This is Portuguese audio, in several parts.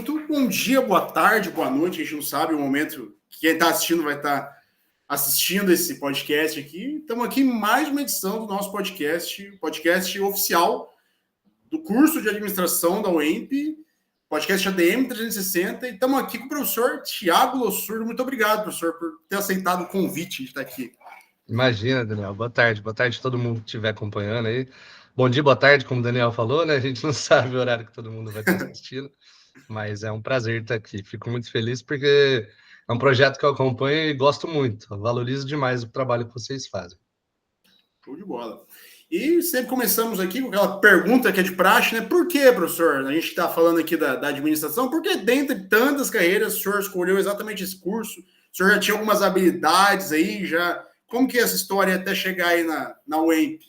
muito bom dia, boa tarde, boa noite. A gente não sabe o momento que quem está assistindo vai estar assistindo esse podcast aqui. Estamos aqui em mais uma edição do nosso podcast oficial do curso de administração da UEMP, podcast ADM 360. E estamos aqui com o professor Thiago Lossurdo. Muito obrigado, professor, por ter aceitado o convite de estar aqui. Imagina, Daniel. Boa tarde a todo mundo que estiver acompanhando aí. Bom dia, boa tarde, como o Daniel falou, né? A gente não sabe o horário que todo mundo vai estar assistindo, mas é um prazer estar aqui. Fico muito feliz porque é um projeto que eu acompanho e gosto muito. Eu valorizo demais o trabalho que vocês fazem. Show de bola. E sempre começamos aqui com aquela pergunta que é de praxe, né? Por que, professor? A gente está falando aqui da administração, por que dentre tantas carreiras o senhor escolheu exatamente esse curso? O senhor já tinha algumas habilidades aí, já... Como que é essa história até chegar aí na UEMP?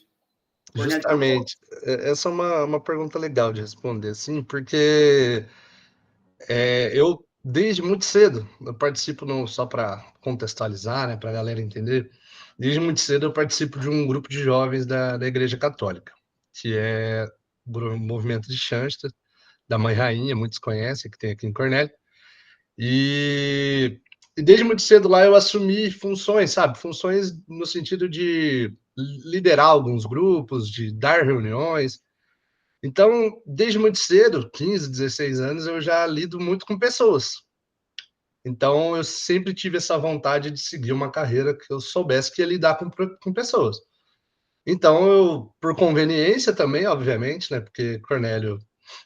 Justamente. Essa é uma pergunta legal de responder, assim, porque eu, desde muito cedo, eu participo, não, só para contextualizar, né, para a galera entender, desde muito cedo eu participo de um grupo de jovens da Igreja Católica, que é o movimento de Xanxta, da Mãe Rainha, muitos conhecem, que tem aqui em Cornélio, e desde muito cedo lá eu assumi funções, sabe? Funções no sentido de liderar alguns grupos, de dar reuniões. Então, desde muito cedo, 15, 16 anos, eu já lido muito com pessoas. Então, eu sempre tive essa vontade de seguir uma carreira que eu soubesse que ia lidar com pessoas. Então, eu, por conveniência também, obviamente, né? Porque Cornélio,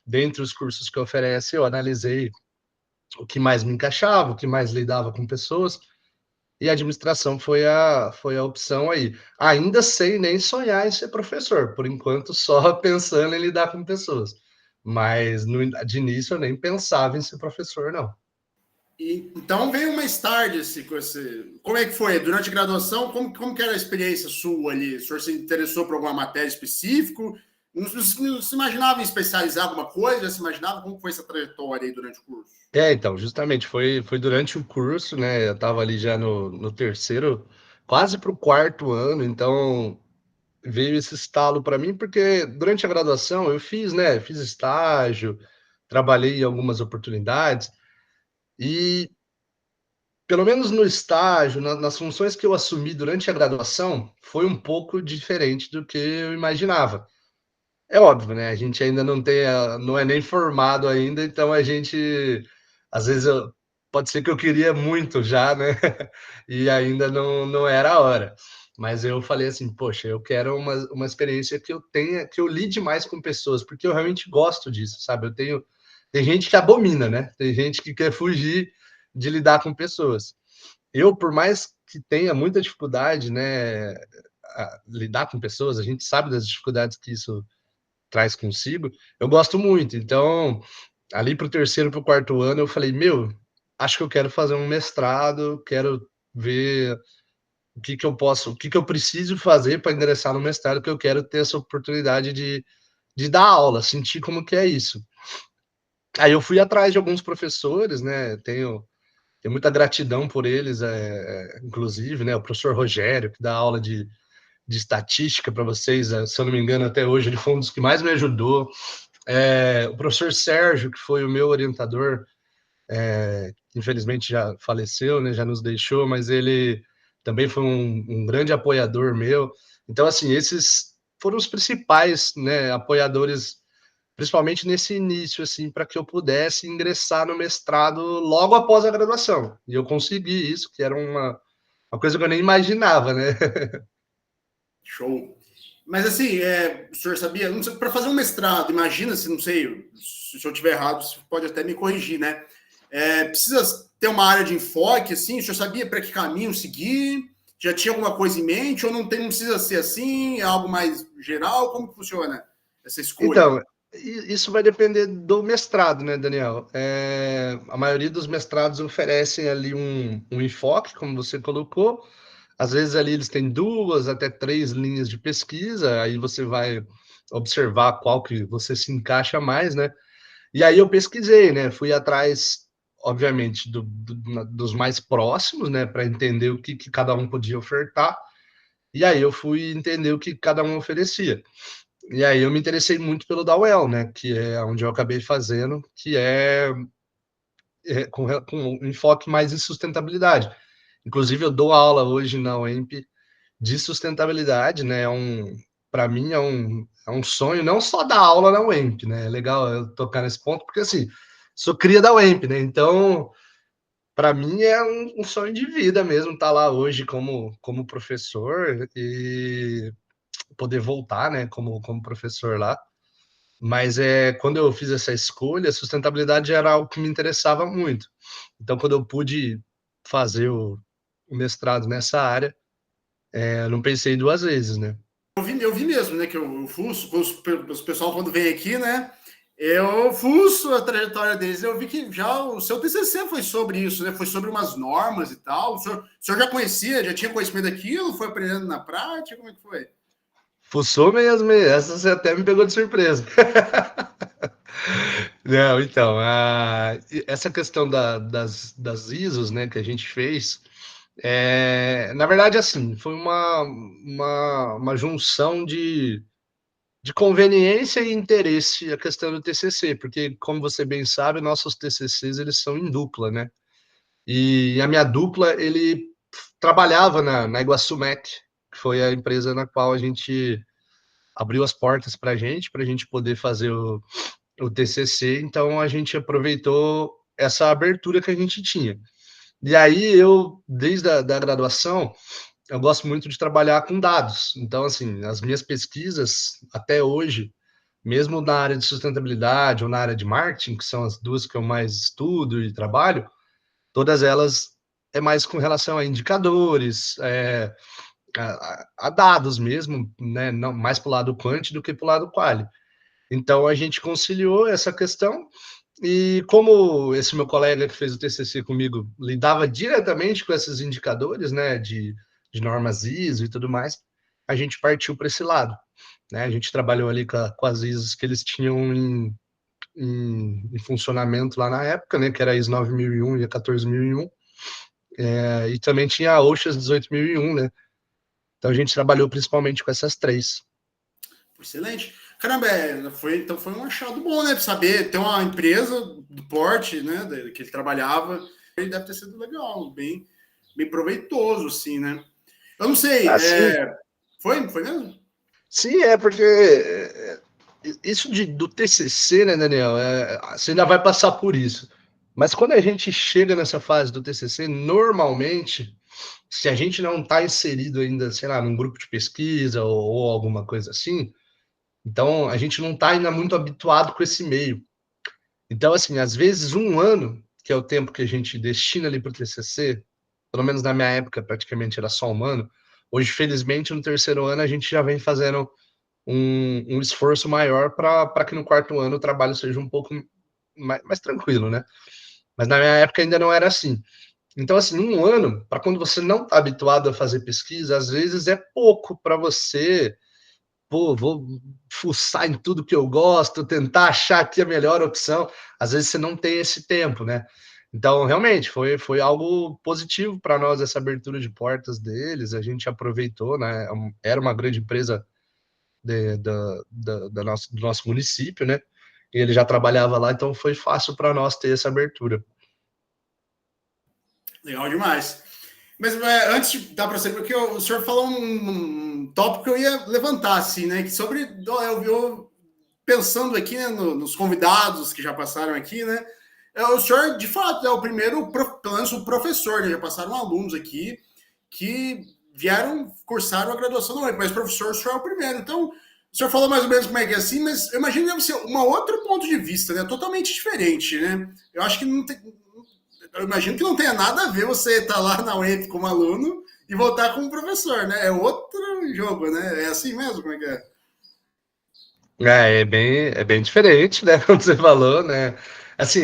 dentre os cursos que oferece, eu analisei o que mais me encaixava, o que mais lidava com pessoas, e a administração foi a opção aí. Ainda sem nem sonhar em ser professor, por enquanto só pensando em lidar com pessoas. Mas de início eu nem pensava em ser professor, não. Então veio mais tarde com esse. Como é que foi? Durante a graduação, como que era a experiência sua ali? O senhor se interessou por alguma matéria específica? Não se imaginava em especializar alguma coisa? Já se imaginava como foi essa trajetória aí durante o curso? Então, justamente foi durante o curso, né? Eu estava ali já no terceiro, quase para o quarto ano, então veio esse estalo para mim, porque durante a graduação eu fiz, né? Fiz estágio, trabalhei em algumas oportunidades, e pelo menos no estágio, nas funções que eu assumi durante a graduação, foi um pouco diferente do que eu imaginava. É óbvio, né? A gente ainda não é nem formado ainda, então a gente, às vezes, pode ser que eu queria muito já, né? E ainda não era a hora. Mas eu falei assim, poxa, eu quero uma experiência que eu tenha, que eu lide mais com pessoas, porque eu realmente gosto disso, sabe? Tem gente que abomina, né? Tem gente que quer fugir de lidar com pessoas. Eu, por mais que tenha muita dificuldade, né, a lidar com pessoas, a gente sabe das dificuldades que isso traz consigo, eu gosto muito. Então, ali para o terceiro, para o quarto ano, eu falei, meu, acho que eu quero fazer um mestrado, quero ver o que eu preciso fazer para ingressar no mestrado, porque eu quero ter essa oportunidade de dar aula, sentir como que é isso. Aí eu fui atrás de alguns professores, né? Tenho muita gratidão por eles, inclusive, né? O professor Rogério, que dá aula de estatística para vocês, se eu não me engano, até hoje ele foi um dos que mais me ajudou. O professor Sérgio, que foi o meu orientador, infelizmente já faleceu, né? Já nos deixou, mas ele também foi um grande apoiador meu. Então, assim, esses foram os principais, né, apoiadores, principalmente nesse início, assim, para que eu pudesse ingressar no mestrado logo após a graduação. E eu consegui isso, que era uma coisa que eu nem imaginava, né? Show. Mas assim, o senhor sabia, para fazer um mestrado, imagina se, não sei, se eu estiver errado, você pode até me corrigir, né? Precisa ter uma área de enfoque, assim, o senhor sabia para que caminho seguir? Já tinha alguma coisa em mente? Ou não precisa ser assim? É algo mais geral? Como que funciona essa escolha? Então, isso vai depender do mestrado, né, Daniel? A maioria dos mestrados oferecem ali um enfoque, como você colocou. Às vezes ali eles têm 2 até 3 linhas de pesquisa, aí você vai observar qual que você se encaixa mais, né? E aí eu pesquisei, né? Fui atrás, obviamente, dos mais próximos, né? Para entender o que cada um podia ofertar. E aí eu fui entender o que cada um oferecia. E aí eu me interessei muito pelo da UEL, né? Que é onde eu acabei fazendo, que é com um enfoque mais em sustentabilidade. Inclusive, eu dou aula hoje na UEMP de sustentabilidade, né? Para mim é um sonho, não só dar aula na UEMP, né? É legal eu tocar nesse ponto, porque assim, sou cria da UEMP, né? Então, para mim é um sonho de vida mesmo estar lá hoje como professor e poder voltar, né, como professor lá. Mas quando eu fiz essa escolha, a sustentabilidade era algo que me interessava muito. Então, quando eu pude fazer o mestrado nessa área, eu não pensei duas vezes, né? Eu vi mesmo, né? Que eu fuço, os pessoal quando vem aqui, né? Eu fuço a trajetória deles. Eu vi que já o seu TCC foi sobre isso, né? Foi sobre umas normas e tal. O senhor já conhecia, já tinha conhecimento daquilo? Foi aprendendo na prática? Como é que foi? Fuçou mesmo, essa você até me pegou de surpresa. Não, então, essa questão das ISOs, né, que a gente fez, na verdade, assim, foi uma junção de conveniência e interesse a questão do TCC, porque, como você bem sabe, nossos TCCs, eles são em dupla, né? E a minha dupla, ele trabalhava na Iguaçu Mec, que foi a empresa na qual a gente abriu as portas para a gente poder fazer o TCC, então a gente aproveitou essa abertura que a gente tinha. E aí eu, desde a da graduação, eu gosto muito de trabalhar com dados. Então, assim, as minhas pesquisas até hoje, mesmo na área de sustentabilidade ou na área de marketing, que são as duas que eu mais estudo e trabalho, todas elas é mais com relação a indicadores, a dados mesmo, né? Não, mais para o lado quant do que para o lado quali. Então a gente conciliou essa questão e como esse meu colega que fez o TCC comigo lidava diretamente com esses indicadores, né, de normas ISO e tudo mais, a gente partiu para esse lado, né? A gente trabalhou ali com as ISOs que eles tinham em funcionamento lá na época, né, que era a ISO 9001 e a 14001, e também tinha a OSHA 18001, né? Então a gente trabalhou principalmente com essas três. Excelente. Caramba, então foi um achado bom, né? Pra saber, ter uma empresa do porte, né? Que ele trabalhava, ele deve ter sido legal, bem proveitoso, assim, né? Eu não sei, Ah, sim. foi mesmo? Sim, porque isso do TCC, né, Daniel? Você ainda vai passar por isso. Mas quando a gente chega nessa fase do TCC, normalmente, se a gente não está inserido ainda, sei lá, num grupo de pesquisa ou alguma coisa assim, então a gente não está ainda muito habituado com esse meio. Então, assim, às vezes um ano, que é o tempo que a gente destina ali para o TCC, pelo menos na minha época, praticamente era só um ano. Hoje, felizmente, no terceiro ano, a gente já vem fazendo um esforço maior para que no quarto ano o trabalho seja um pouco mais tranquilo, né? Mas na minha época ainda não era assim. Então, assim, um ano, para quando você não está habituado a fazer pesquisa, às vezes é pouco para você, pô, vou fuçar em tudo que eu gosto, tentar achar aqui a melhor opção. Às vezes você não tem esse tempo, né? Então, realmente, foi algo positivo para nós essa abertura de portas deles. A gente aproveitou, né? Era uma grande empresa do nosso município, né? E ele já trabalhava lá, então foi fácil para nós ter essa abertura. Legal demais. Mas antes de dar para você, porque o senhor falou um tópico que eu ia levantar, assim, né? Que sobre. Eu pensando aqui, né, nos convidados que já passaram aqui, né? O senhor, de fato, é o primeiro, pelo menos o professor, né? Já passaram alunos aqui que vieram, cursaram a graduação do UEM, mas professor, o senhor é o primeiro. Então, o senhor falou mais ou menos como é que é assim, mas eu imagino que deve ser um outro ponto de vista, né? Totalmente diferente, né? Eu acho que não tem. Eu imagino que não tenha nada a ver você estar lá na UEM como aluno e voltar como professor, né? É outro jogo, né? É assim mesmo, como é que é? É bem diferente, né? Como você falou, né? Assim,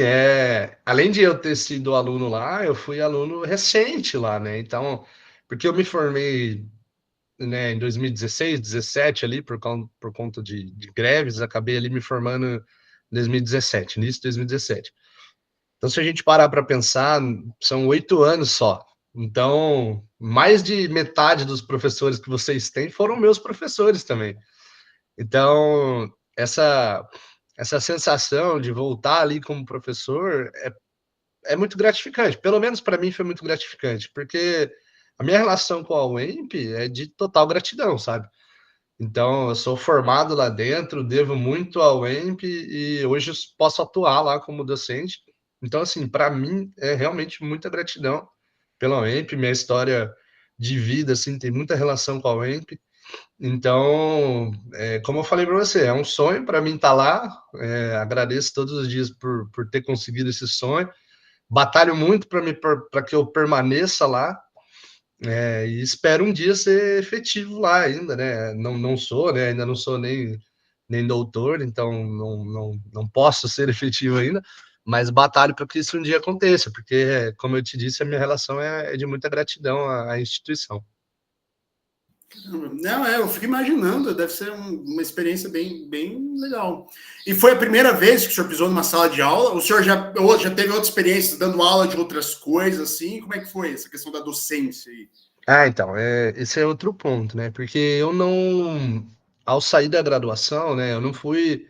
além de eu ter sido aluno lá, eu fui aluno recente lá, né? Então, porque eu me formei, né, em 2016, 17 ali, por conta de greves, acabei ali me formando em 2017, início de 2017. Então, se a gente parar para pensar, são 8 anos só. Então, mais de metade dos professores que vocês têm foram meus professores também. Então, essa sensação de voltar ali como professor é muito gratificante. Pelo menos para mim foi muito gratificante, porque a minha relação com a UEMP é de total gratidão, sabe? Então, eu sou formado lá dentro, devo muito ao UEMP e hoje posso atuar lá como docente. Então, assim, para mim é realmente muita gratidão pela UEMP, minha história de vida, assim, tem muita relação com a UEMP. Então, como eu falei para você, é um sonho para mim estar lá. Agradeço todos os dias por ter conseguido esse sonho. Batalho muito para que eu permaneça lá. E espero um dia ser efetivo lá ainda, né? Não sou, né? Ainda não sou nem doutor, então não posso ser efetivo ainda, mas batalho para que isso um dia aconteça, porque, como eu te disse, a minha relação é de muita gratidão à instituição. Não, eu fico imaginando, deve ser uma experiência bem legal. E foi a primeira vez que o senhor pisou numa sala de aula? O senhor já teve outra experiência dando aula de outras coisas, assim? Como é que foi essa questão da docência aí? Então, esse é outro ponto, né? Porque eu não, ao sair da graduação, né, eu não fui.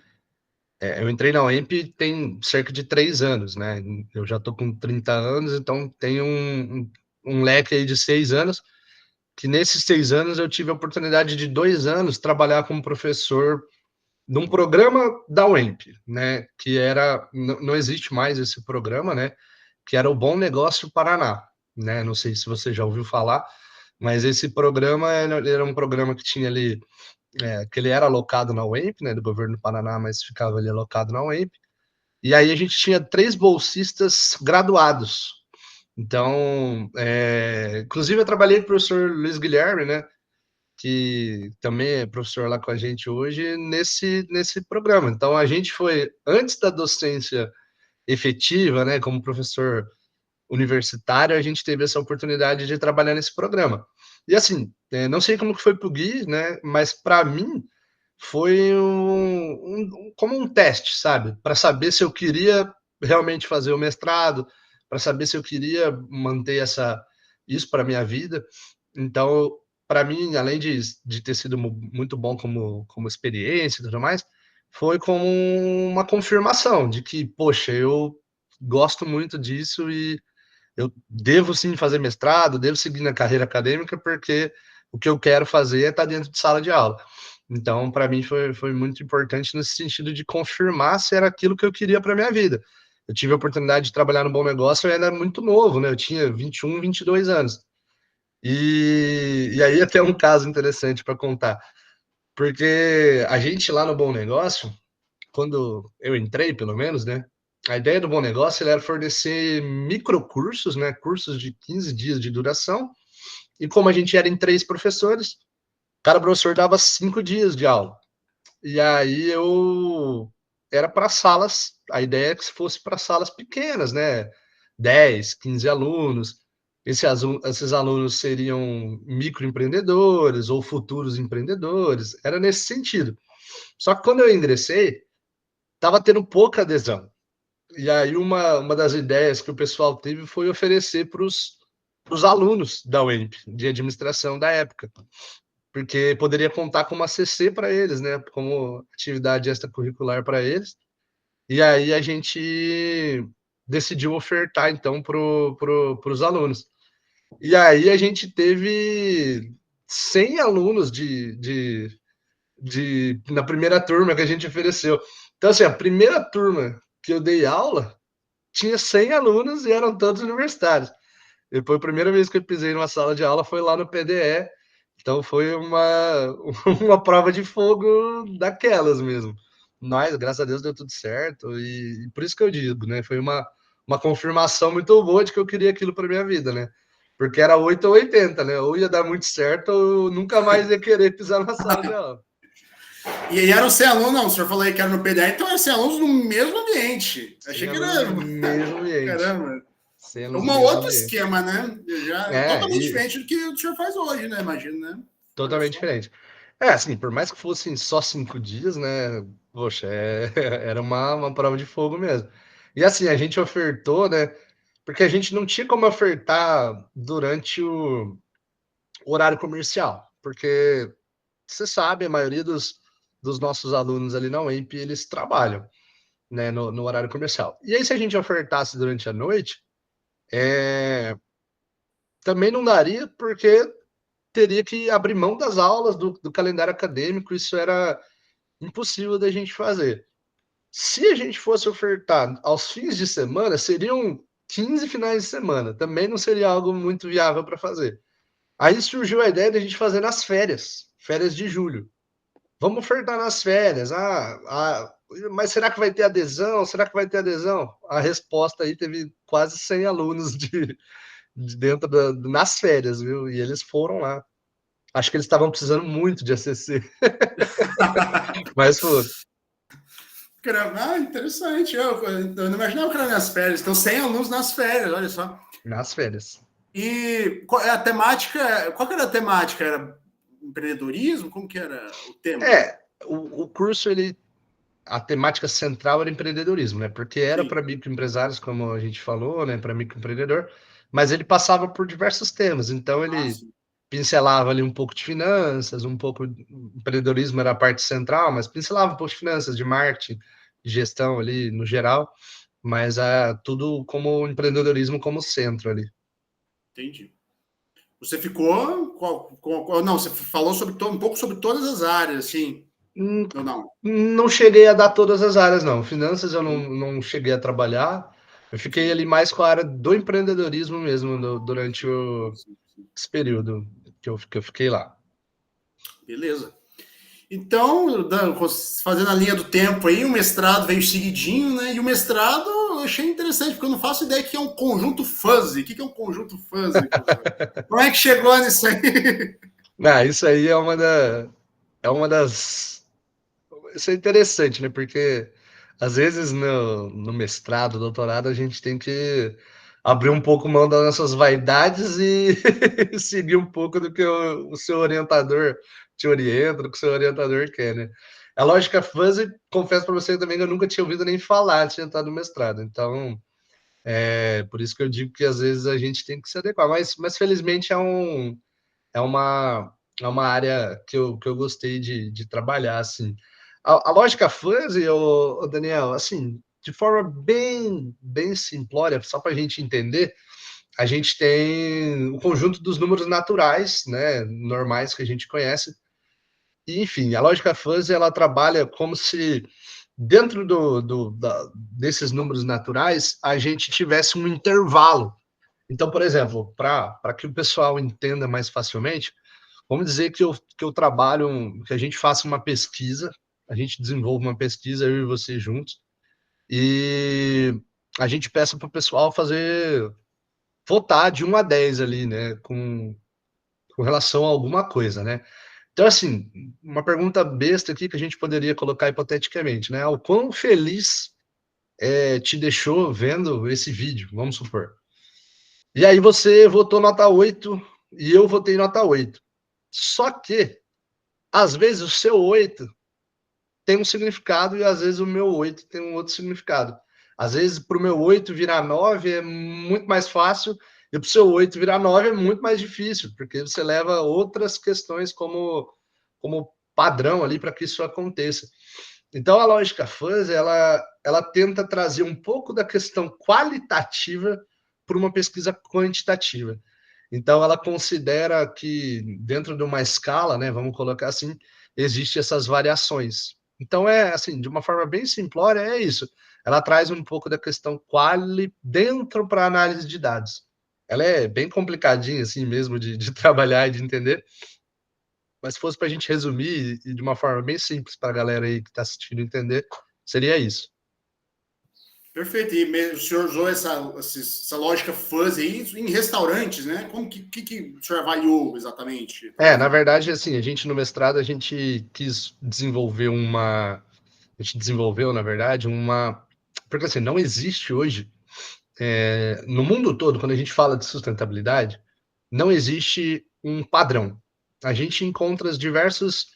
Eu entrei na UEMP tem cerca de 3 anos, né? Eu já tô com 30 anos, então tem um leque aí de 6 anos, que nesses 6 anos eu tive a oportunidade de 2 anos trabalhar como professor num programa da UEMP, né? Que era, não existe mais esse programa, né? Que era o Bom Negócio Paraná, né? Não sei se você já ouviu falar, mas esse programa era um programa que tinha ali, que ele era alocado na UEMP, né? Do governo do Paraná, mas ficava ali alocado na UEMP. E aí a gente tinha 3 bolsistas graduados. Então, inclusive eu trabalhei com o professor Luiz Guilherme, né? Que também é professor lá com a gente hoje, nesse programa. Então, a gente foi, antes da docência efetiva, né, como professor universitário, a gente teve essa oportunidade de trabalhar nesse programa. E assim, não sei como que foi para o Gui, né, mas para mim foi como um teste, sabe? Para saber se eu queria realmente fazer o mestrado, para saber se eu queria manter isso para minha vida. Então, para mim, além de ter sido muito bom como experiência e tudo mais, foi como uma confirmação de que, poxa, eu gosto muito disso e eu devo sim fazer mestrado, devo seguir na carreira acadêmica, porque o que eu quero fazer é estar dentro de sala de aula. Então, para mim, foi muito importante nesse sentido de confirmar se era aquilo que eu queria para minha vida. Eu tive a oportunidade de trabalhar no Bom Negócio, eu era muito novo, né? Eu tinha 21, 22 anos. E aí até um caso interessante para contar, porque a gente lá no Bom Negócio, quando eu entrei, pelo menos, né? A ideia do Bom Negócio era fornecer microcursos, né? Cursos de 15 dias de duração. E como a gente era em 3 professores, cada professor dava 5 dias de aula. E aí eu era para salas, a ideia é que fosse para salas pequenas, né? 10, 15 alunos. Esses alunos seriam microempreendedores ou futuros empreendedores, era nesse sentido. Só que quando eu ingressei, estava tendo pouca adesão. E aí uma das ideias que o pessoal teve foi oferecer para os alunos da UEMP, de administração da época, porque poderia contar como ACC para eles, né, como atividade extracurricular para eles. E aí a gente decidiu ofertar, então, os alunos. E aí a gente teve 100 alunos na primeira turma que a gente ofereceu. Então, assim, a primeira turma que eu dei aula tinha 100 alunos e eram todos universitários. Depois, a primeira vez que eu pisei numa sala de aula foi lá no PDE. Então, foi uma prova de fogo daquelas mesmo. Mas, graças a Deus, deu tudo certo. E por isso que eu digo, né? Foi uma confirmação muito boa de que eu queria aquilo para minha vida, né? Porque era 8 ou 80, né? Ou ia dar muito certo, ou eu nunca mais ia querer pisar na sala de aula. E eram 100 alunos, não, o senhor falou aí que era no PDA, então eram 100 alunos no mesmo ambiente. Achei que era. No mesmo ambiente. Caramba. Cenas Um no mesmo outro ambiente. esquema, né? Já totalmente E diferente do que o senhor faz hoje, né? Imagino, né? totalmente diferente. Assim, por mais que fossem só 5 dias, né? Poxa, era uma prova de fogo mesmo. E assim, a gente ofertou, né? Porque a gente não tinha como ofertar durante o horário comercial. Porque você sabe, a maioria dos nossos alunos ali na UEMP, eles trabalham, né, no horário comercial. E aí, se a gente ofertasse durante a noite, Também não daria, porque teria que abrir mão das aulas, do calendário acadêmico, isso era impossível da gente fazer. Se a gente fosse ofertar aos fins de semana, seriam 15 finais de semana, também não seria algo muito viável para fazer. Aí surgiu a ideia de a gente fazer nas férias de julho. Vamos ofertar nas férias. Mas será que vai ter adesão? Será que vai ter adesão? A resposta aí teve quase 100 alunos de dentro nas férias, viu? E eles foram lá. Acho que eles estavam precisando muito de ACC, mas foram. Interessante. Eu não imaginava que era nas férias. Então, 100 alunos nas férias, olha só. Nas férias. E qual é a temática? Qual que era a temática? Era empreendedorismo? Como que era o tema? O curso, a temática central era empreendedorismo, né? Porque era para microempresários, como a gente falou, né? Para microempreendedor, mas ele passava por diversos temas. Então, ele pincelava ali um pouco de finanças, um pouco de empreendedorismo era a parte central, mas pincelava um pouco de finanças, de marketing, de gestão ali no geral, mas tudo como empreendedorismo como centro ali. Entendi. Você ficou. Não, você falou um pouco sobre todas as áreas, assim. Ou não? Não cheguei a dar todas as áreas, não. Finanças eu não cheguei a trabalhar. Eu fiquei ali mais com a área do empreendedorismo mesmo durante esse período que eu fiquei lá. Beleza. Então, fazendo a linha do tempo aí, o mestrado veio seguidinho, né? E o mestrado eu achei interessante, porque eu não faço ideia que é um conjunto fuzzy. O que é um conjunto fuzzy, professor? Como é que chegou nisso aí? Isso aí é uma das. Isso é interessante, né? Porque às vezes no mestrado, doutorado, a gente tem que abrir um pouco mão das nossas vaidades e seguir um pouco do que o seu orientador te orienta, do que o seu orientador quer, né? A lógica fuzzy, confesso para você também que eu nunca tinha ouvido nem falar antes de entrar no mestrado. Então, por isso que eu digo que às vezes a gente tem que se adequar. Mas felizmente é uma, é uma área que eu gostei de trabalhar, assim. A lógica fuzzy, Daniel, assim, de forma bem simplória, só para a gente entender, a gente tem o conjunto dos números naturais, né, normais que a gente conhece. E, enfim, a lógica fuzzy, ela trabalha como se dentro desses números naturais a gente tivesse um intervalo. Então, por exemplo, para que o pessoal entenda mais facilmente, vamos dizer que eu trabalho, que a gente faça uma pesquisa, a gente desenvolve uma pesquisa, eu e você juntos, e a gente peça para o pessoal votar de 1 a 10 ali, né, com relação a alguma coisa, né? Então, assim, uma pergunta besta aqui que a gente poderia colocar hipoteticamente, né? O quão feliz te deixou vendo esse vídeo, vamos supor. E aí você votou nota 8 e eu votei nota 8. Só que, às vezes, o seu 8 tem um significado e às vezes o meu 8 tem um outro significado. Às vezes, para o meu 8 virar 9 é muito mais fácil e para o seu 8 virar 9 é muito mais difícil, porque você leva outras questões como padrão ali para que isso aconteça. Então, a lógica fuzzy, ela tenta trazer um pouco da questão qualitativa para uma pesquisa quantitativa. Então, ela considera que dentro de uma escala, né, vamos colocar assim, existem essas variações. Então, assim, de uma forma bem simplória, é isso. Ela traz um pouco da questão quali dentro para a análise de dados. Ela é bem complicadinha, assim mesmo, de trabalhar e de entender, mas se fosse para a gente resumir e de uma forma bem simples para a galera aí que está assistindo entender, seria isso. Perfeito. E o senhor usou essa lógica fuzzy aí em restaurantes, né? Como que o senhor avaliou exatamente? Na verdade, assim, a gente no mestrado, a gente quis desenvolver a gente desenvolveu, na verdade, porque assim, não existe hoje, no mundo todo, quando a gente fala de sustentabilidade, não existe um padrão. A gente encontra diversos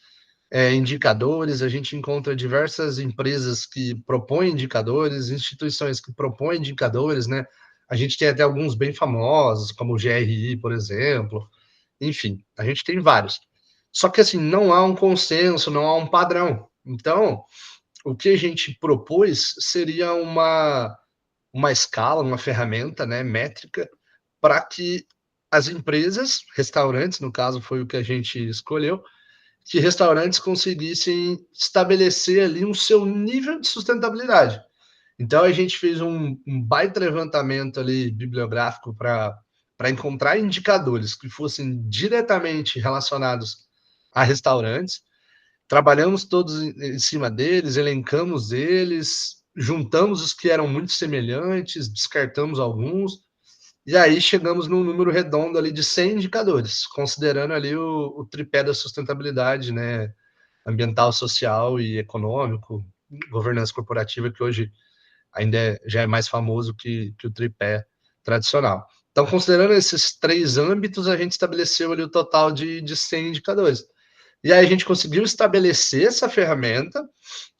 indicadores, a gente encontra diversas empresas que propõem indicadores, instituições que propõem indicadores, né? A gente tem até alguns bem famosos, como o GRI, por exemplo. Enfim, a gente tem vários. Só que assim, não há um consenso, não há um padrão. Então, o que a gente propôs seria uma escala, uma ferramenta, né, métrica, para que as empresas, restaurantes, no caso foi o que a gente escolheu, que restaurantes conseguissem estabelecer ali um seu nível de sustentabilidade. Então a gente fez um baita levantamento ali bibliográfico para encontrar indicadores que fossem diretamente relacionados a restaurantes. Trabalhamos todos em cima deles, elencamos eles, juntamos os que eram muito semelhantes, descartamos alguns, e aí chegamos num número redondo ali de 100 indicadores, considerando ali o tripé da sustentabilidade, né? Ambiental, social e econômico, governança corporativa, que hoje ainda já é mais famoso que o tripé tradicional. Então, considerando esses 3 âmbitos, a gente estabeleceu ali o total de 100 indicadores. E aí a gente conseguiu estabelecer essa ferramenta,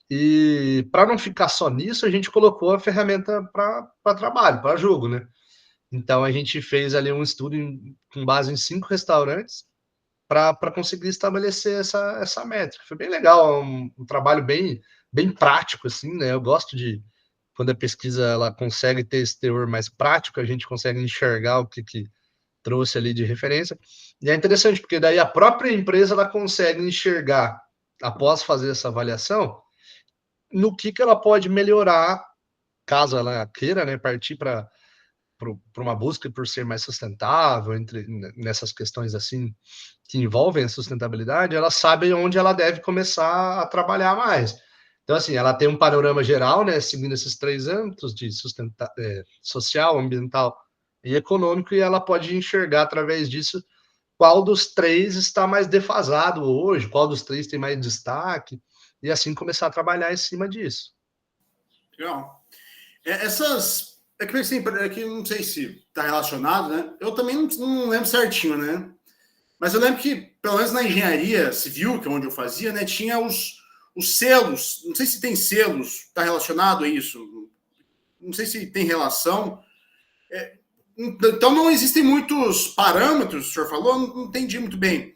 e para não ficar só nisso, a gente colocou a ferramenta para trabalho, para jogo, né? Então a gente fez ali um estudo com base em 5 restaurantes para conseguir estabelecer essa métrica. Foi bem legal, um trabalho bem prático, assim, né? Eu gosto de quando a pesquisa ela consegue ter esse teor mais prático, a gente consegue enxergar o que trouxe ali de referência. E é interessante, porque daí a própria empresa ela consegue enxergar, após fazer essa avaliação, no que ela pode melhorar, caso ela queira, né, partir para uma busca por ser mais sustentável, nessas questões assim que envolvem a sustentabilidade, ela sabe onde ela deve começar a trabalhar mais. Então, assim, ela tem um panorama geral, né, seguindo esses 3 âmbitos de social, ambiental e econômico, e ela pode enxergar através disso qual dos 3 está mais defasado hoje, qual dos 3 tem mais destaque, e assim começar a trabalhar em cima disso. Legal. Essas. É que, assim, é que não sei se está relacionado, né? Eu também não lembro certinho, né? Mas eu lembro que, pelo menos na engenharia civil, que é onde eu fazia, né, tinha os selos. Não sei se tem selos, está relacionado a isso. Não sei se tem relação. Então não existem muitos parâmetros, o senhor falou, não entendi muito bem.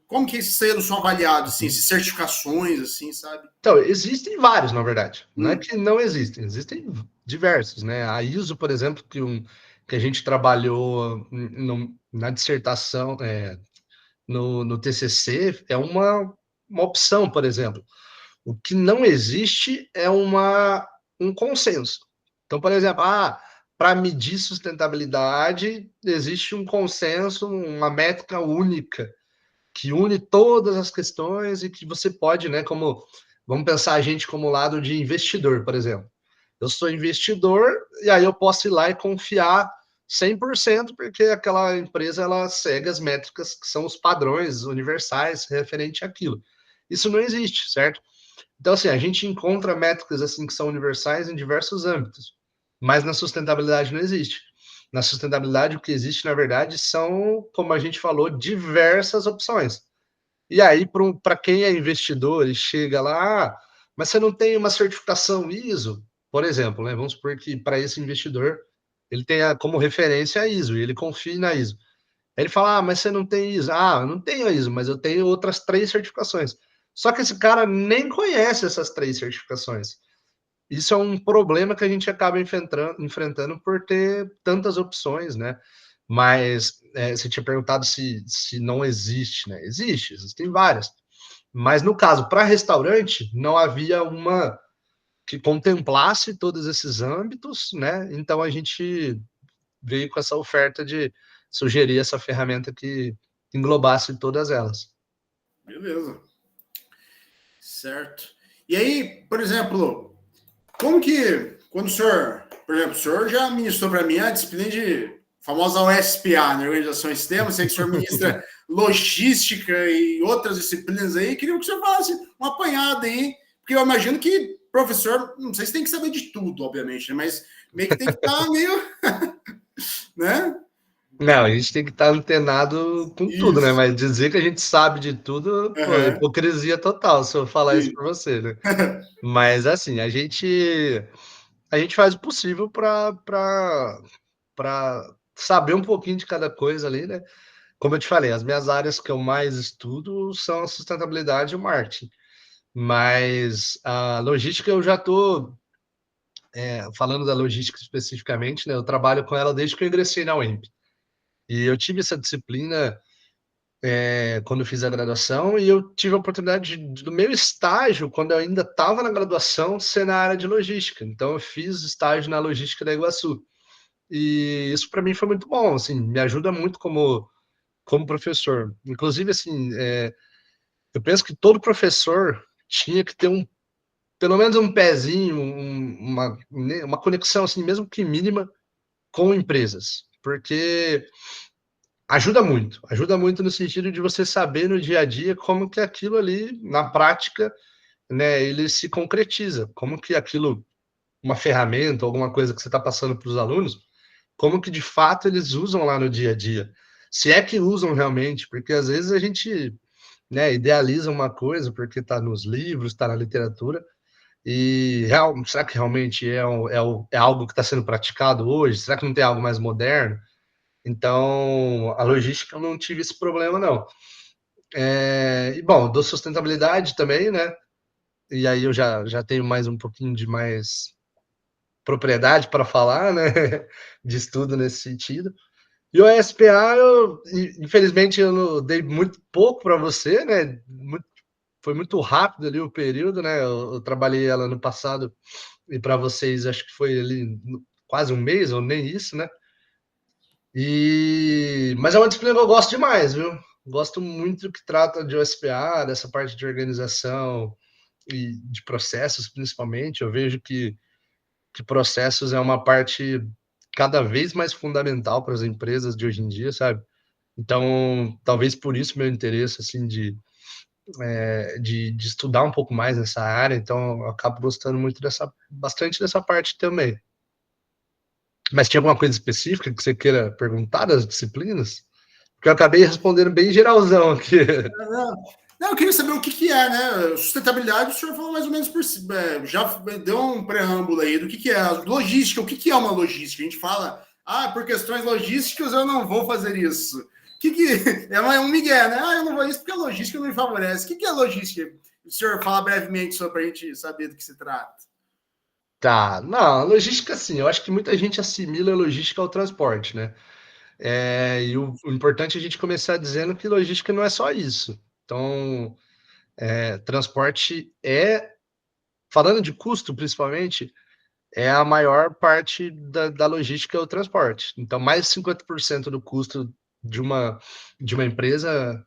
Como que esses selos são avaliados, assim, essas certificações, assim, sabe? Então, existem vários, na verdade. Não é que não existem, existem diversos, né? A ISO, por exemplo, que a gente trabalhou na dissertação, no TCC, é uma opção, por exemplo. O que não existe é um consenso. Então, por exemplo, para medir sustentabilidade, existe um consenso, uma métrica única, que une todas as questões e que você pode, né, como vamos pensar a gente como lado de investidor, por exemplo. Eu sou investidor e aí eu posso ir lá e confiar 100% porque aquela empresa ela segue as métricas que são os padrões universais referente àquilo. Isso não existe, certo? Então, assim, a gente encontra métricas assim que são universais em diversos âmbitos, mas na sustentabilidade não existe. Na sustentabilidade, o que existe, na verdade, são, como a gente falou, diversas opções. E aí, para quem é investidor e chega lá, mas você não tem uma certificação ISO, por exemplo, né? Vamos supor que para esse investidor ele tenha como referência a ISO e ele confie na ISO. Aí ele fala, mas você não tem ISO. Eu não tenho a ISO, mas eu tenho outras 3 certificações. Só que esse cara nem conhece essas 3 certificações. Isso é um problema que a gente acaba enfrentando por ter tantas opções, né? Mas você tinha perguntado se não existe, né? Existem várias. Mas no caso, para restaurante, não havia uma que contemplasse todos esses âmbitos, né? Então a gente veio com essa oferta de sugerir essa ferramenta que englobasse todas elas. Beleza. Certo. E aí, por exemplo, como que, quando o senhor, por exemplo, o senhor já ministrou para mim a disciplina de famosa OSPA, né, Organização e Sistemas, sei que o senhor ministra logística e outras disciplinas aí, queria que o senhor falasse uma apanhada aí, porque eu imagino que professor, não sei se tem que saber de tudo, obviamente, né, mas meio que tem que estar meio, né? Não, a gente tem que estar antenado com tudo, né? Isso. Mas dizer que a gente sabe de tudo, pô, é Uhum. hipocrisia total se eu falar isso Sim. para você, né? Mas assim, a gente faz o possível para saber um pouquinho de cada coisa ali, né? Como eu te falei, as minhas áreas que eu mais estudo são a sustentabilidade e o marketing. Mas a logística eu já estou falando da logística especificamente, né, eu trabalho com ela desde que eu ingressei na UEMP. E eu tive essa disciplina quando eu fiz a graduação, e eu tive a oportunidade do meu estágio, quando eu ainda estava na graduação, ser na área de logística. Então, eu fiz estágio na logística da Iguaçu. E isso para mim foi muito bom, assim, me ajuda muito como professor. Inclusive, assim, eu penso que todo professor tinha que ter pelo menos um pezinho, uma conexão, assim, mesmo que mínima, com empresas, porque ajuda muito no sentido de você saber no dia a dia como que aquilo ali, na prática, né, ele se concretiza, como que aquilo, uma ferramenta, alguma coisa que você está passando para os alunos, como que de fato eles usam lá no dia a dia. Se é que usam realmente, porque às vezes a gente, né, idealiza uma coisa porque está nos livros, está na literatura, e será que realmente é algo que está sendo praticado hoje? Será que não tem algo mais moderno? Então, a logística eu não tive esse problema, não. E, bom, dou sustentabilidade também, né? E aí eu já tenho mais um pouquinho de mais propriedade para falar, né? De estudo nesse sentido. E o ESPA, infelizmente, eu dei muito pouco para você, né? Foi muito rápido ali o período, né? Eu trabalhei ela no passado e para vocês acho que foi ali quase um mês ou nem isso, né? Mas é uma disciplina que eu gosto demais, viu? Gosto muito que trata de OSPA, dessa parte de organização e de processos, principalmente. Eu vejo que processos é uma parte cada vez mais fundamental para as empresas de hoje em dia, sabe? Então, talvez por isso meu interesse, assim, de estudar um pouco mais nessa área. Então, eu acabo gostando muito bastante dessa parte também. Mas tinha alguma coisa específica que você queira perguntar das disciplinas? Porque eu acabei respondendo bem geralzão aqui. Não, eu queria saber o que, que é, né? Sustentabilidade, o senhor falou mais ou menos por si, já deu um preâmbulo aí do que é. Logística, o que é uma logística? A gente fala, por questões logísticas eu não vou fazer isso. Que é um migué, né? Eu não vou isso porque a logística não me favorece. O que é logística? O senhor fala brevemente só para a gente saber do que se trata. Tá, não, logística sim, eu acho que muita gente assimila a logística ao transporte, né? E o importante é a gente começar dizendo que logística não é só isso. Então, transporte falando de custo principalmente, é a maior parte da logística é o transporte. Então, mais de 50% do custo de uma empresa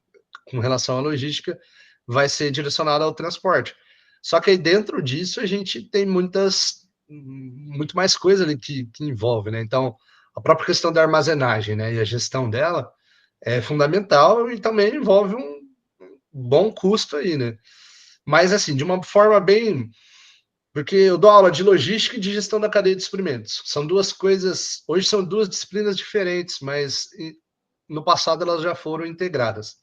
com relação à logística vai ser direcionado ao transporte. Só que aí dentro disso a gente tem muito mais coisa ali que envolve, né? Então, a própria questão da armazenagem, né, e a gestão dela é fundamental e também envolve um bom custo aí, né? Mas assim, de uma forma bem, porque eu dou aula de logística e de gestão da cadeia de suprimentos. São duas coisas, hoje são duas disciplinas diferentes, mas no passado elas já foram integradas.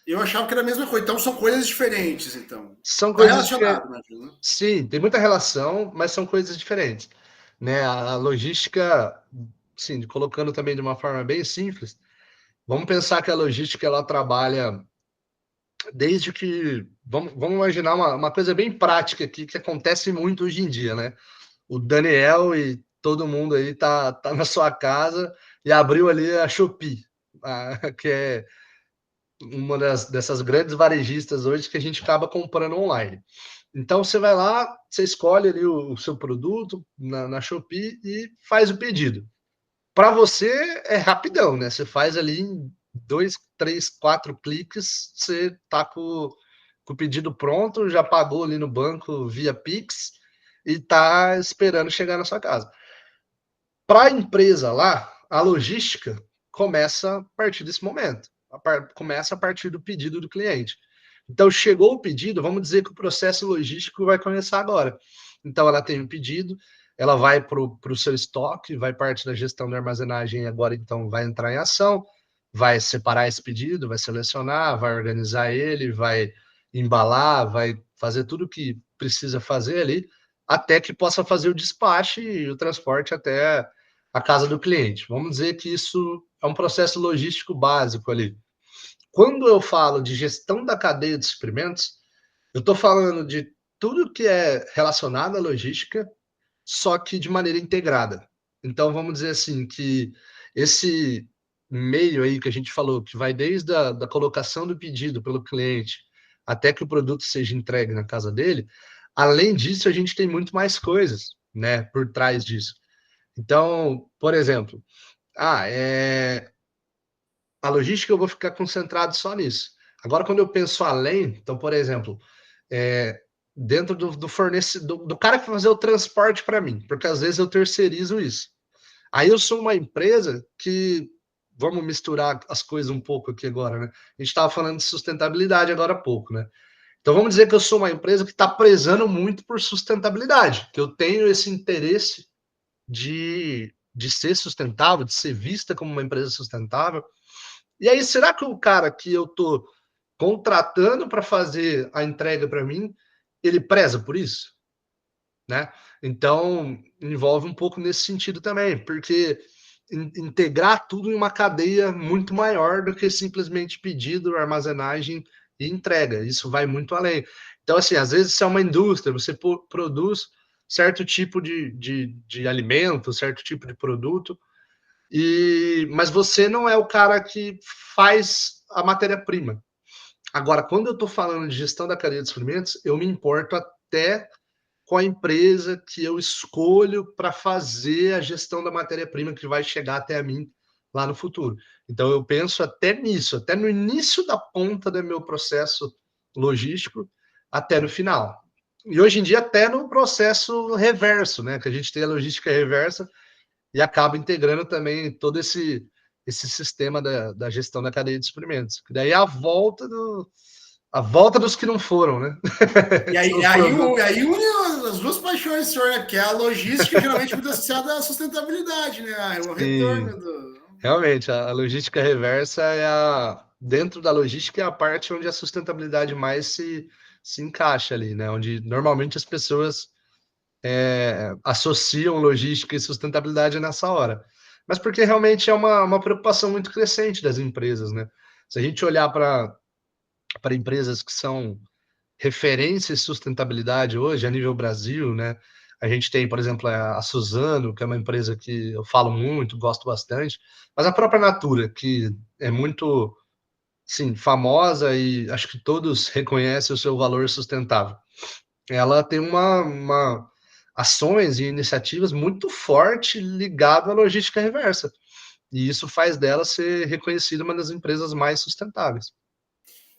Eu achava que era a mesma coisa, então são coisas diferentes, então. São Está coisas diferentes. relacionado, imagina, né? Sim, tem muita relação, mas são coisas diferentes, né? A logística, sim, colocando também de uma forma bem simples, vamos pensar que a logística ela trabalha desde que, vamos imaginar uma coisa bem prática aqui que acontece muito hoje em dia, né? O Daniel e todo mundo aí tá na sua casa e abriu ali a Shopee, que é uma dessas grandes varejistas hoje que a gente acaba comprando online. Então você vai lá, você escolhe ali o seu produto na Shopee e faz o pedido. Para você é rapidão, né? Você faz ali em 2, 3, 4 cliques, você tá com o pedido pronto, já pagou ali no banco via Pix e tá esperando chegar na sua casa. Para a empresa lá, a logística começa a partir desse momento. Começa a partir do pedido do cliente. Então, chegou o pedido, vamos dizer que o processo logístico vai começar agora. Então, ela tem o pedido, ela vai para o seu estoque, vai parte da gestão da armazenagem agora, então, vai entrar em ação, vai separar esse pedido, vai selecionar, vai organizar ele, vai embalar, vai fazer tudo o que precisa fazer ali, até que possa fazer o despacho e o transporte até a casa do cliente. Vamos dizer que isso é um processo logístico básico ali. Quando eu falo de gestão da cadeia de suprimentos, eu estou falando de tudo que é relacionado à logística só que de maneira integrada. Então, vamos dizer assim, que esse meio aí que a gente falou, que vai desde a da colocação do pedido pelo cliente até que o produto seja entregue na casa dele, além disso, a gente tem muito mais coisas, né, por trás disso. Então, por exemplo, a logística eu vou ficar concentrado só nisso. Agora, quando eu penso além, então, por exemplo, é, dentro do fornecedor, do cara que vai fazer o transporte para mim, porque às vezes eu terceirizo isso. Aí eu sou uma empresa que, vamos misturar as coisas um pouco aqui agora, né? A gente estava falando de sustentabilidade agora há pouco, né? Então vamos dizer que eu sou uma empresa que está prezando muito por sustentabilidade, que eu tenho esse interesse de ser sustentável, de ser vista como uma empresa sustentável. E aí, será que o cara que eu estou contratando para fazer a entrega para mim, ele preza por isso? Né? Então, envolve um pouco nesse sentido também, porque integrar tudo em uma cadeia muito maior do que simplesmente pedido, armazenagem e entrega. Isso vai muito além. Então, assim, às vezes se é uma indústria, você produz certo tipo de alimento, certo tipo de produto, mas você não é o cara que faz a matéria-prima. Agora, quando eu estou falando de gestão da cadeia de suprimentos, eu me importo até com a empresa que eu escolho para fazer a gestão da matéria-prima que vai chegar até a mim lá no futuro. Então, eu penso até nisso, até no início da ponta do meu processo logístico, até no final. E hoje em dia, até no processo reverso, né? Que a gente tem a logística reversa e acaba integrando também todo esse sistema da gestão da cadeia de suprimentos. Que daí é a volta dos que não foram, né? E aí, aí une as duas paixões, senhor, né? Que é a logística, geralmente muito associada à sustentabilidade, né? O retorno Sim, do. realmente, a logística reversa dentro da logística é a parte onde a sustentabilidade mais se encaixa ali, né? Onde normalmente as pessoas associam logística e sustentabilidade nessa hora. Mas porque realmente é uma preocupação muito crescente das empresas, né? Se a gente olhar para empresas que são referências em sustentabilidade hoje, a nível Brasil, né? A gente tem, por exemplo, a Suzano, que é uma empresa que eu falo muito, gosto bastante, mas a própria Natura, que é muito, sim, famosa e acho que todos reconhecem o seu valor sustentável. Ela tem ações e iniciativas muito forte ligado à logística reversa. E isso faz dela ser reconhecida uma das empresas mais sustentáveis.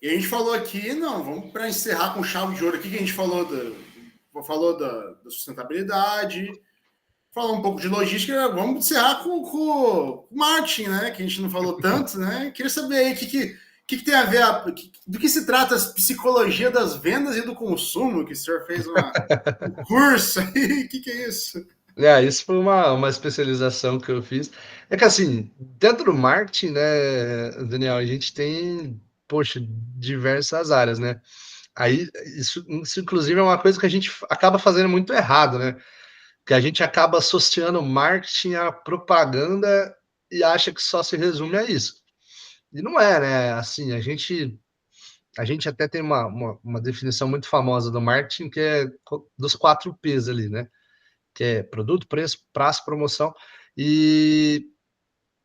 E a gente falou aqui, não, vamos para encerrar com chave de ouro aqui, que a gente falou da sustentabilidade, falou um pouco de logística, vamos encerrar com o marketing, né? Que a gente não falou tanto, né? Queria saber aí o que tem a ver, do que se trata a psicologia das vendas e do consumo, que o senhor fez um curso aí, o que é isso? Isso foi uma especialização que eu fiz. É que assim, dentro do marketing, né, Daniel, a gente tem, poxa, diversas áreas, né? Aí, isso inclusive é uma coisa que a gente acaba fazendo muito errado, né? Que a gente acaba associando marketing à propaganda e acha que só se resume a isso. E não é, né? Assim, a gente até tem uma definição muito famosa do marketing que é dos 4 P's ali, né? Que é produto, preço, prazo, promoção. E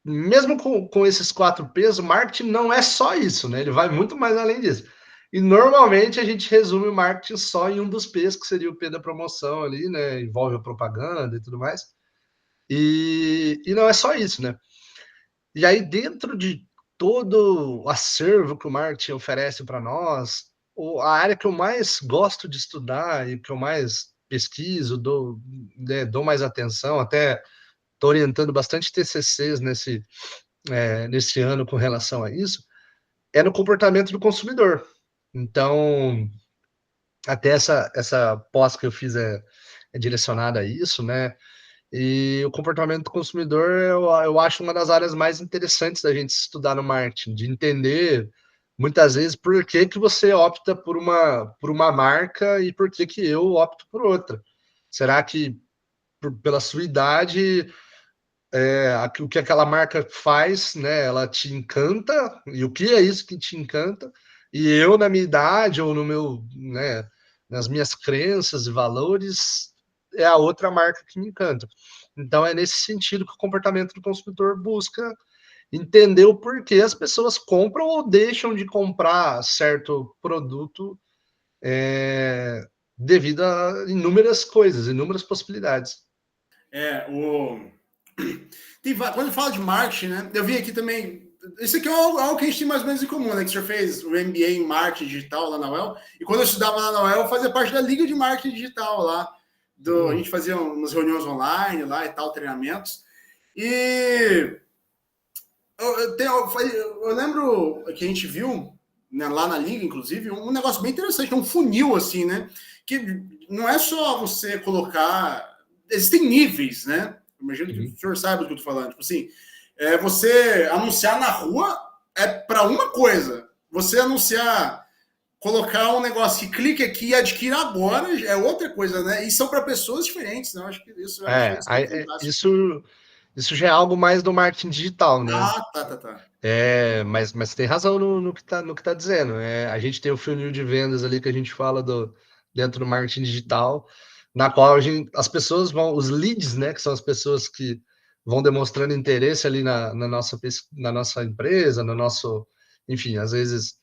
mesmo com esses 4 P's, o marketing não é só isso, né? Ele vai muito mais além disso. E normalmente a gente resume o marketing só em um dos P's, que seria o P da promoção ali, né? Envolve a propaganda e tudo mais. E não é só isso, né? E aí, dentro de todo o acervo que o marketing oferece para nós, a área que eu mais gosto de estudar e que eu mais pesquiso, dou mais atenção, até estou orientando bastante TCCs nesse ano com relação a isso, é no comportamento do consumidor. Então, até essa pós que eu fiz é direcionada a isso, né? E o comportamento do consumidor eu acho uma das áreas mais interessantes da gente estudar no marketing, de entender muitas vezes por que que você opta por uma marca e por que que eu opto por outra. Será que pela sua idade o que aquela marca faz, né? Ela te encanta, e o que é isso que te encanta? E eu, na minha idade, ou no meu, né, nas minhas crenças e valores, é a outra marca que me encanta. Então é nesse sentido que o comportamento do consumidor busca entender o porquê as pessoas compram ou deixam de comprar certo produto devido a inúmeras coisas, inúmeras possibilidades. Quando fala de marketing, né? Eu vi aqui também. Isso aqui é algo que a gente tem mais ou menos em comum, né? Que o senhor fez o MBA em marketing digital lá na UEL. E quando eu estudava lá na UEL, eu fazia parte da Liga de Marketing Digital lá. A gente fazia umas reuniões online lá e tal, treinamentos. E eu lembro que a gente viu, né, lá na Liga, inclusive, um negócio bem interessante, um funil, assim, né? Que não é só você colocar. Existem níveis, né? Imagino que o senhor saiba do que eu estou falando. Tipo assim, você anunciar na rua é para uma coisa. Você anunciar, colocar um negócio que clique aqui e adquira agora é outra coisa, né? E são para pessoas diferentes, né? Eu acho que isso eu achei fantástico. Isso já é algo mais do marketing digital, né? Tá. Mas tem razão no que tá dizendo. A gente tem o funil de vendas ali que a gente fala dentro do marketing digital, na qual as pessoas vão, os leads, né, que são as pessoas que vão demonstrando interesse ali na nossa empresa, no nosso, enfim, às vezes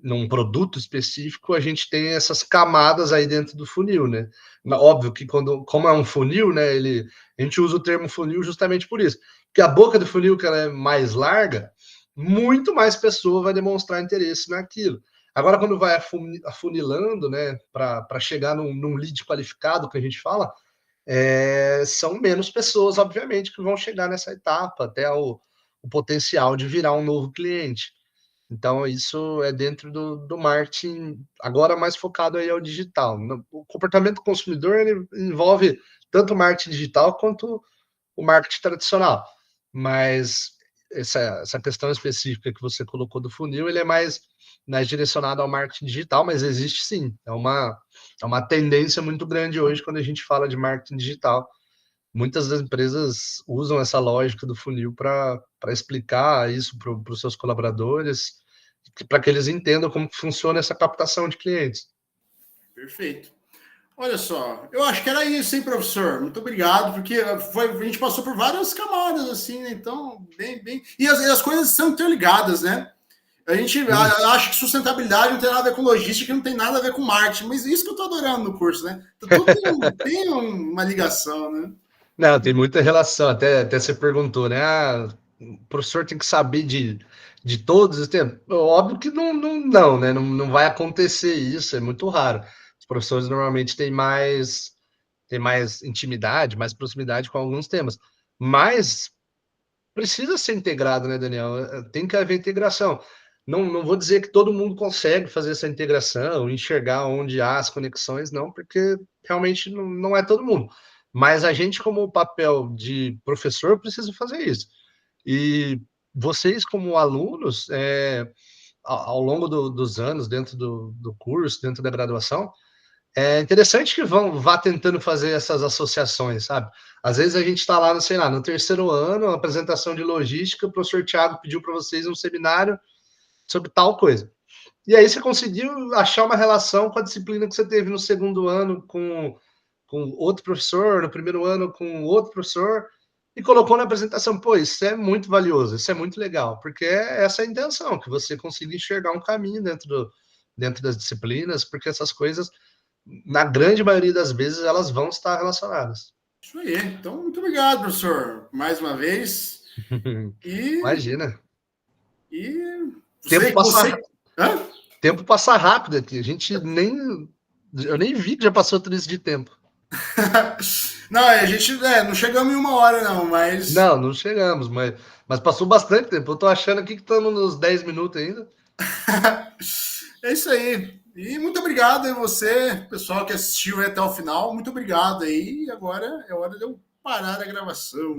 num produto específico, a gente tem essas camadas aí dentro do funil, né? Óbvio que como é um funil, né, a gente usa o termo funil justamente por isso, porque a boca do funil, que ela é mais larga, muito mais pessoa vai demonstrar interesse naquilo. Agora, quando vai afunilando, né, para chegar num lead qualificado, que a gente fala, são menos pessoas, obviamente, que vão chegar nessa etapa, até o potencial de virar um novo cliente. Então, isso é dentro do marketing, agora mais focado aí ao digital. O comportamento do consumidor ele envolve tanto o marketing digital quanto o marketing tradicional. Mas essa questão específica que você colocou do funil, ele é mais direcionado ao marketing digital, mas existe sim. É uma tendência muito grande hoje quando a gente fala de marketing digital. Muitas das empresas usam essa lógica do funil para explicar isso para os seus colaboradores, para que eles entendam como funciona essa captação de clientes. Perfeito. Olha só, eu acho que era isso, hein, professor? Muito obrigado, porque a gente passou por várias camadas, assim, né? Então, bem. E as coisas são interligadas, né? A gente acha que sustentabilidade não tem nada a ver com logística, não tem nada a ver com marketing, mas isso que eu tô adorando no curso, né? Tudo tem uma ligação, né? Não, tem muita relação. Até você perguntou, né? O professor tem que saber de todos os temas. Óbvio que não, né? Não vai acontecer isso, é muito raro. Os professores normalmente têm mais intimidade, mais proximidade com alguns temas. Mas precisa ser integrado, né, Daniel? Tem que haver integração. Não vou dizer que todo mundo consegue fazer essa integração, enxergar onde há as conexões, não, porque realmente não é todo mundo. Mas a gente, como papel de professor, precisa fazer isso. E vocês, como alunos, ao longo dos anos, dentro do curso, dentro da graduação, é interessante que vá tentando fazer essas associações, sabe? Às vezes a gente está lá, sei lá, no terceiro ano, uma apresentação de logística, o professor Tiago pediu para vocês um seminário sobre tal coisa. E aí você conseguiu achar uma relação com a disciplina que você teve no segundo ano com outro professor, no primeiro ano com outro professor, e colocou na apresentação. Pô, isso é muito valioso, isso é muito legal, porque é essa a intenção, que você consiga enxergar um caminho dentro das disciplinas, porque essas coisas na grande maioria das vezes, elas vão estar relacionadas. Isso aí. Então, muito obrigado, professor, mais uma vez. Imagina. E Tempo passa, Hã? tempo passa rápido aqui. Eu nem vi que já passou tudo isso de tempo. Não, a gente não chegamos em uma hora, não, mas. Não chegamos, mas passou bastante tempo. Eu tô achando aqui que estamos nos 10 minutos ainda. É isso aí. E muito obrigado a você, pessoal que assistiu até o final. Muito obrigado aí. E agora é hora de eu parar a gravação.